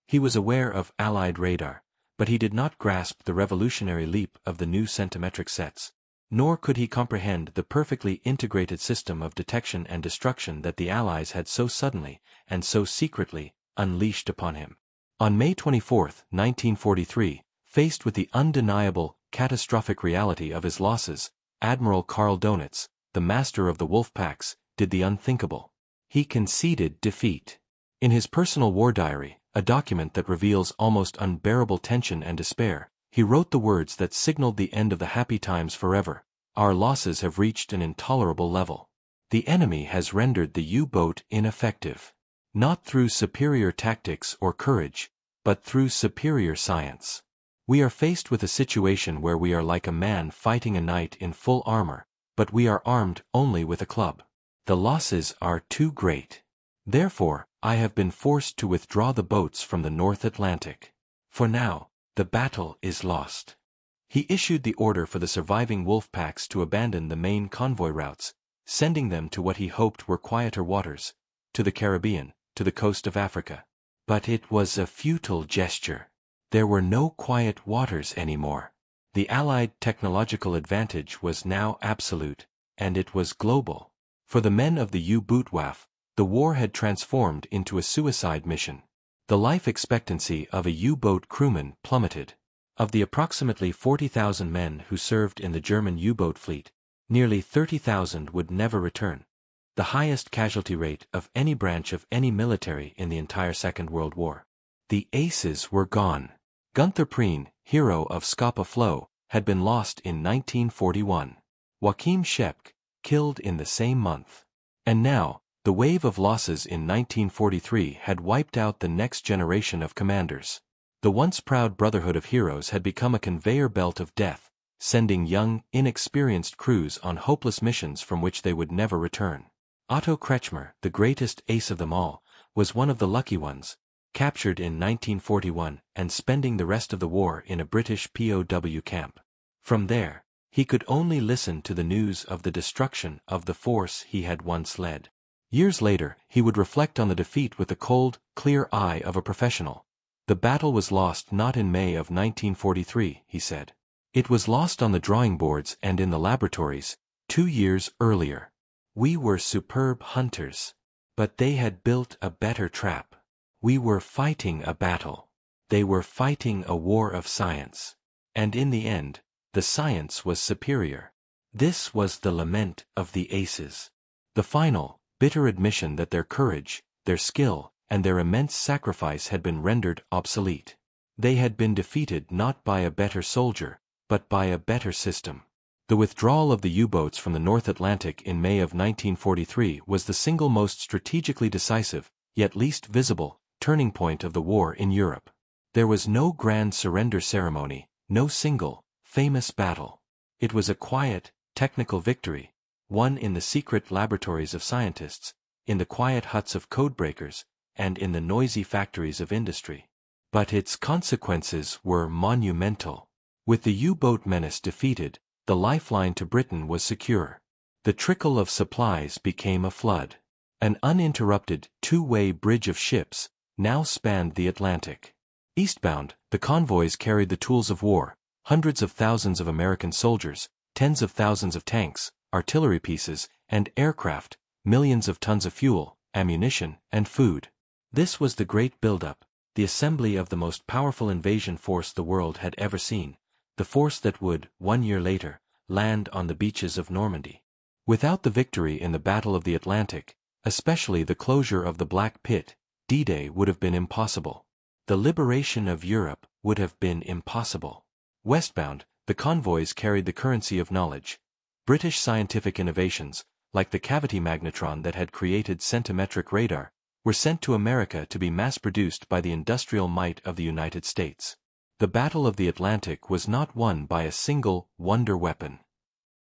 He was aware of Allied radar, but he did not grasp the revolutionary leap of the new centimetric sets, nor could he comprehend the perfectly integrated system of detection and destruction that the Allies had so suddenly, and so secretly, unleashed upon him. On May 24, 1943, faced with the undeniable, catastrophic reality of his losses, Admiral Karl Dönitz, the master of the wolf packs, did the unthinkable. He conceded defeat. In his personal war diary, a document that reveals almost unbearable tension and despair, he wrote the words that signaled the end of the happy times forever: "Our losses have reached an intolerable level. The enemy has rendered the U-boat ineffective. Not through superior tactics or courage, but through superior science. We are faced with a situation where we are like a man fighting a knight in full armor, but we are armed only with a club. The losses are too great. Therefore, I have been forced to withdraw the boats from the North Atlantic. For now, the battle is lost." He issued the order for the surviving wolf packs to abandon the main convoy routes, sending them to what he hoped were quieter waters, to the Caribbean, to the coast of Africa. But it was a futile gesture. There were no quiet waters anymore. The Allied technological advantage was now absolute, and it was global. For the men of the WWII, the war had transformed into a suicide mission. The life expectancy of a U-boat crewman plummeted. Of the approximately 40,000 men who served in the German U-boat fleet, nearly 30,000 would never return, the highest casualty rate of any branch of any military in the entire Second World War. The aces were gone. Gunther Prien, hero of Scapa Flow, had been lost in 1941. Joachim Schepke, killed in the same month. And now, the wave of losses in 1943 had wiped out the next generation of commanders. The once proud brotherhood of heroes had become a conveyor belt of death, sending young, inexperienced crews on hopeless missions from which they would never return. Otto Kretschmer, the greatest ace of them all, was one of the lucky ones, captured in 1941 and spending the rest of the war in a British POW camp. From there, he could only listen to the news of the destruction of the force he had once led. Years later, he would reflect on the defeat with the cold, clear eye of a professional. "The battle was lost not in May of 1943, he said. It was lost on the drawing boards and in the laboratories, 2 years earlier. We were superb hunters. But they had built a better trap. We were fighting a battle. They were fighting a war of science. And in the end, the science was superior. This was the lament of the aces. The final, bitter admission that their courage, their skill, and their immense sacrifice had been rendered obsolete. They had been defeated not by a better soldier, but by a better system. The withdrawal of the U-boats from the North Atlantic in May of 1943 was the single most strategically decisive, yet least visible, turning point of the war in Europe. There was no grand surrender ceremony, no single, famous battle. It was a quiet, technical victory, won in the secret laboratories of scientists, in the quiet huts of codebreakers, and in the noisy factories of industry. But its consequences were monumental. With the U-boat menace defeated, the lifeline to Britain was secure. The trickle of supplies became a flood. An uninterrupted, two-way bridge of ships now spanned the Atlantic. Eastbound, the convoys carried the tools of war, hundreds of thousands of American soldiers, tens of thousands of tanks, artillery pieces, and aircraft, millions of tons of fuel, ammunition, and food. This was the great buildup, the assembly of the most powerful invasion force the world had ever seen, the force that would, 1 year later, land on the beaches of Normandy. Without the victory in the Battle of the Atlantic, especially the closure of the Black Pit, D-Day would have been impossible. The liberation of Europe would have been impossible. Westbound, the convoys carried the currency of knowledge. British scientific innovations, like the cavity magnetron that had created centimetric radar, were sent to America to be mass-produced by the industrial might of the United States. The Battle of the Atlantic was not won by a single wonder weapon.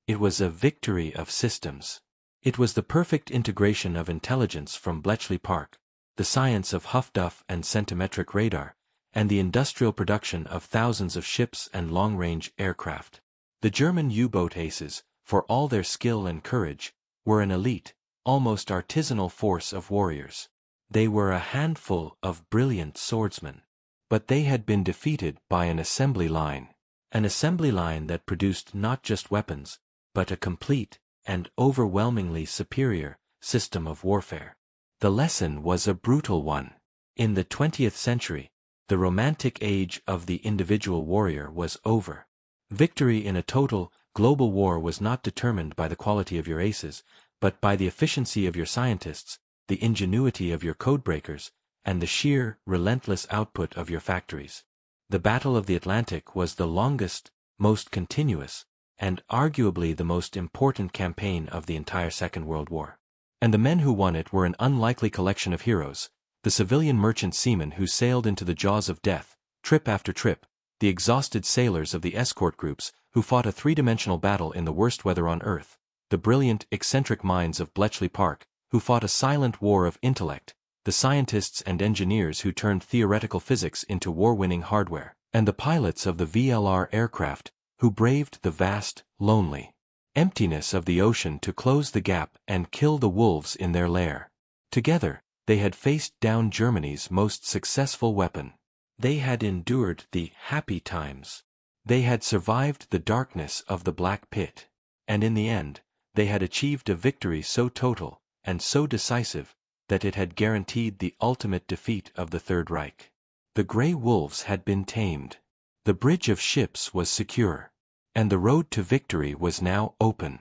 It was a victory of systems. It was the perfect integration of intelligence from Bletchley Park, the science of Huff-Duff and centimetric radar, and the industrial production of thousands of ships and long-range aircraft. The German U-boat aces, for all their skill and courage, were an elite, almost artisanal force of warriors. They were a handful of brilliant swordsmen. But they had been defeated by an assembly line that produced not just weapons, but a complete, and overwhelmingly superior, system of warfare. The lesson was a brutal one. In the 20th century, the romantic age of the individual warrior was over. Victory in a total, global war was not determined by the quality of your aces, but by the efficiency of your scientists, the ingenuity of your codebreakers, and the sheer, relentless output of your factories. The Battle of the Atlantic was the longest, most continuous, and arguably the most important campaign of the entire Second World War. And the men who won it were an unlikely collection of heroes, the civilian merchant seamen who sailed into the jaws of death, trip after trip, the exhausted sailors of the escort groups who fought a three-dimensional battle in the worst weather on Earth, the brilliant, eccentric minds of Bletchley Park, who fought a silent war of intellect, the scientists and engineers who turned theoretical physics into war-winning hardware, and the pilots of the VLR aircraft, who braved the vast, lonely emptiness of the ocean to close the gap and kill the wolves in their lair. Together, they had faced down Germany's most successful weapon. They had endured the happy times. They had survived the darkness of the Black Pit. And in the end, they had achieved a victory so total, and so decisive, that it had guaranteed the ultimate defeat of the Third Reich. The grey wolves had been tamed. The bridge of ships was secure. And the road to victory was now open.